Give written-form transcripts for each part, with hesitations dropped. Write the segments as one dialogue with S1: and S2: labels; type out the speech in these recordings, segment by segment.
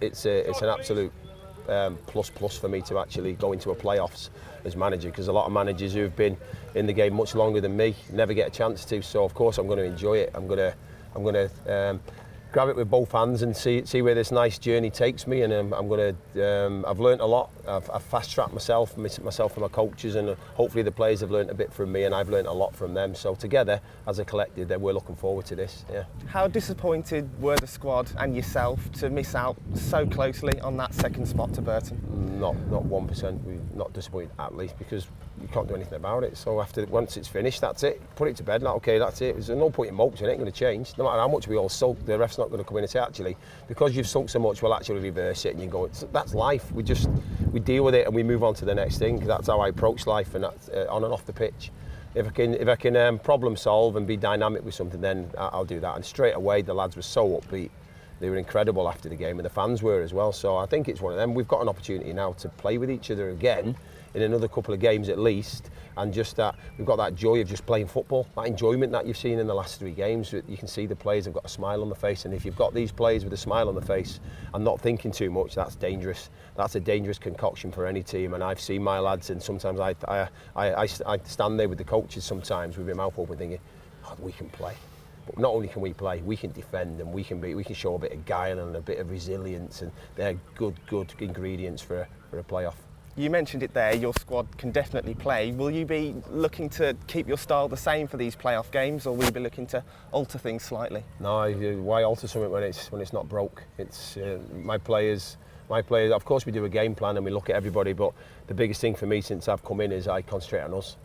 S1: it's an absolute plus for me to actually go into a playoffs as manager, because a lot of managers who've been in the game much longer than me never get a chance to. So of course I'm going to enjoy it. I'm going to grab it with both hands and see where this nice journey takes me. And I'm going to. I've learnt a lot. I've fast-tracked myself and my coaches, and hopefully the players have learnt a bit from me, and I've learnt a lot from them. So together, as a collective, then we're looking forward to this. Yeah.
S2: How disappointed were the squad and yourself to miss out so closely on that second spot to Burton?
S1: Not 1%. We're not disappointed, at least, because you can't do anything about it. So once it's finished, that's it. Put it to bed. Like, okay, that's it. There's no point in moping. It ain't going to change. No matter how much we all sulk, the ref's not going to come in and say, actually, because you've sulked so much, we'll actually reverse it. And you go, that's life. We deal with it and we move on to the next thing. That's how I approach life, and that's on and off the pitch. If I can problem solve and be dynamic with something, then I'll do that. And straight away, the lads were so upbeat. They were incredible after the game, and the fans were as well. So I think it's one of them. We've got an opportunity now to play with each other again in another couple of games at least, and just that we've got that joy of just playing football, that enjoyment that you've seen in the last 3 games. You can see the players have got a smile on the face, and if you've got these players with a smile on the face and not thinking too much, that's dangerous. That's a dangerous concoction for any team. And I've seen my lads, and sometimes I stand there with the coaches sometimes with my mouth open thinking, oh, we can play. But not only can we play, we can defend, and we can show a bit of guile and a bit of resilience, and they're good ingredients for a playoff.
S2: You mentioned it there, your squad can definitely play. Will you be looking to keep your style the same for these playoff games, or will you be looking to alter things slightly?
S1: No, why alter something when it's not broke? It's my players. Of course, we do a game plan and we look at everybody, but the biggest thing for me since I've come in is I concentrate on us.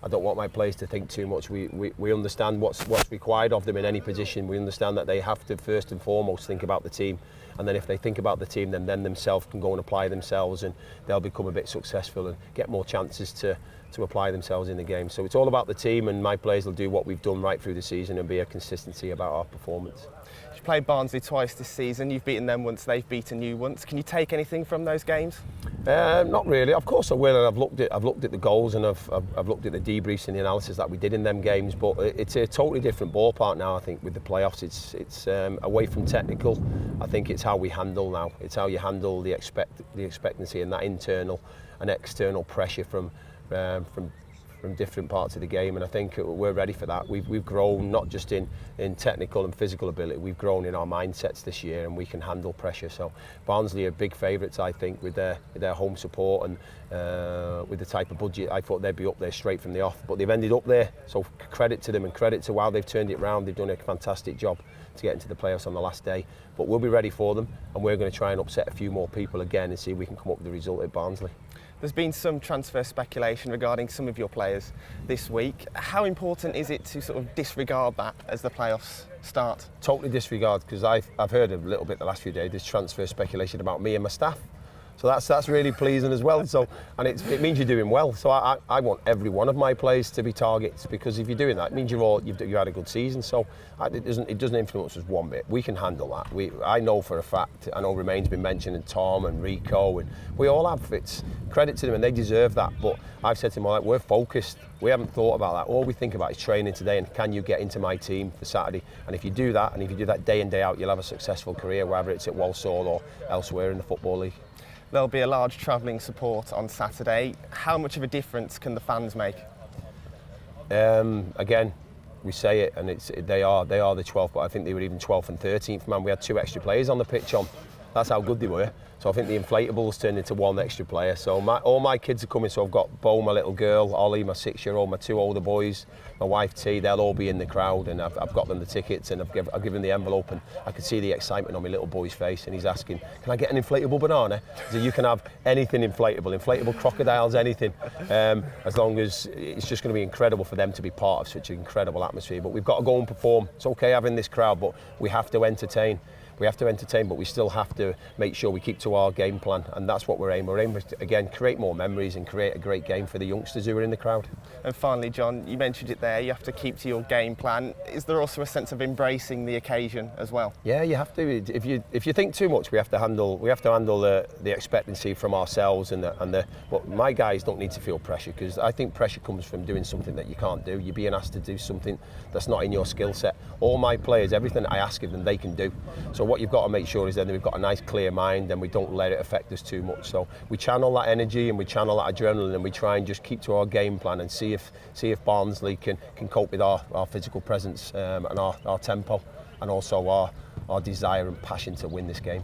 S1: I don't want my players to think too much. We understand what's required of them in any position. We understand that they have to first and foremost think about the team, and then if they think about the team, then themselves can go and apply themselves, and they'll become a bit successful and get more chances to apply themselves in the game. So it's all about the team, and my players will do what we've done right through the season and be a consistency about our performance.
S2: You've played Barnsley twice this season. You've beaten them once, they've beaten you once. Can you take anything from those games?
S1: Not really. Of course I will. I've looked at the goals, and I've looked at the debriefs and the analysis that we did in them games. But it's a totally different ballpark now. I think with the playoffs, it's away from technical. I think it's how we handle now. It's how you handle the expectancy and that internal and external pressure from different parts of the game, and I think we're ready for that. We've grown not just in technical and physical ability, we've grown in our mindsets this year, and we can handle pressure. So Barnsley are big favourites, I think, with their home support and with the type of budget. I thought they'd be up there straight from the off, but they've ended up there. So credit to them and credit to how they've turned it around. They've done a fantastic job to get into the playoffs on the last day. But we'll be ready for them, and we're going to try and upset a few more people again and see if we can come up with a result at Barnsley.
S2: There's been some transfer speculation regarding some of your players this week. How important is it to sort of disregard that as the playoffs start?
S1: Totally disregard, because I've heard a little bit the last few days, this transfer speculation about me and my staff. So that's really pleasing as well. So, and it means you're doing well. So I want every one of my players to be targets, because if you're doing that, it means you've had a good season. So it doesn't influence us one bit. We can handle that. I know for a fact. I know Remain's been mentioned, and Tom and Rico, and we all have. It's credit to them, and they deserve that. But I've said to them, we're focused. We haven't thought about that. All we think about is training today, and can you get into my team for Saturday? And if you do that, and if you do that day in, day out, you'll have a successful career, whether it's at Walsall or elsewhere in the Football League.
S2: There'll be a large travelling support on Saturday. How much of a difference can the fans make?
S1: Again, we say it, and they are the 12th, but I think they were even 12th and 13th man. We had 2 extra players on the pitch on. That's how good they were. So I think the inflatables turned into 1 extra player. So all my kids are coming. So I've got Bo, my little girl, Ollie, my 6-year-old, my 2 older boys, my wife T. They'll all be in the crowd, and I've got them the tickets, and I've given the envelope, and I could see the excitement on my little boy's face, and he's asking, "Can I get an inflatable banana?" So you can have anything inflatable crocodiles, anything, as long as it's just going to be incredible for them to be part of such an incredible atmosphere. But we've got to go and perform. It's okay having this crowd, but we have to entertain. We have to entertain, but we still have to make sure we keep to our game plan, and that's what we're aiming. We're aiming to, again, create more memories and create a great game for the youngsters who are in the crowd.
S2: And finally, Jon, you mentioned it there, you have to keep to your game plan. Is there also a sense of embracing the occasion as well?
S1: Yeah, you have to. If you think too much, we have to handle the expectancy from ourselves but my guys don't need to feel pressure, because I think pressure comes from doing something that you can't do. You're being asked to do something that's not in your skill set. All my players, everything I ask of them, they can do. So what you've got to make sure is then we've got a nice clear mind and we don't let it affect us too much. So we channel that energy and we channel that adrenaline and we try and just keep to our game plan and see if Barnsley can cope with our physical presence and our tempo and also our desire and passion to win this game.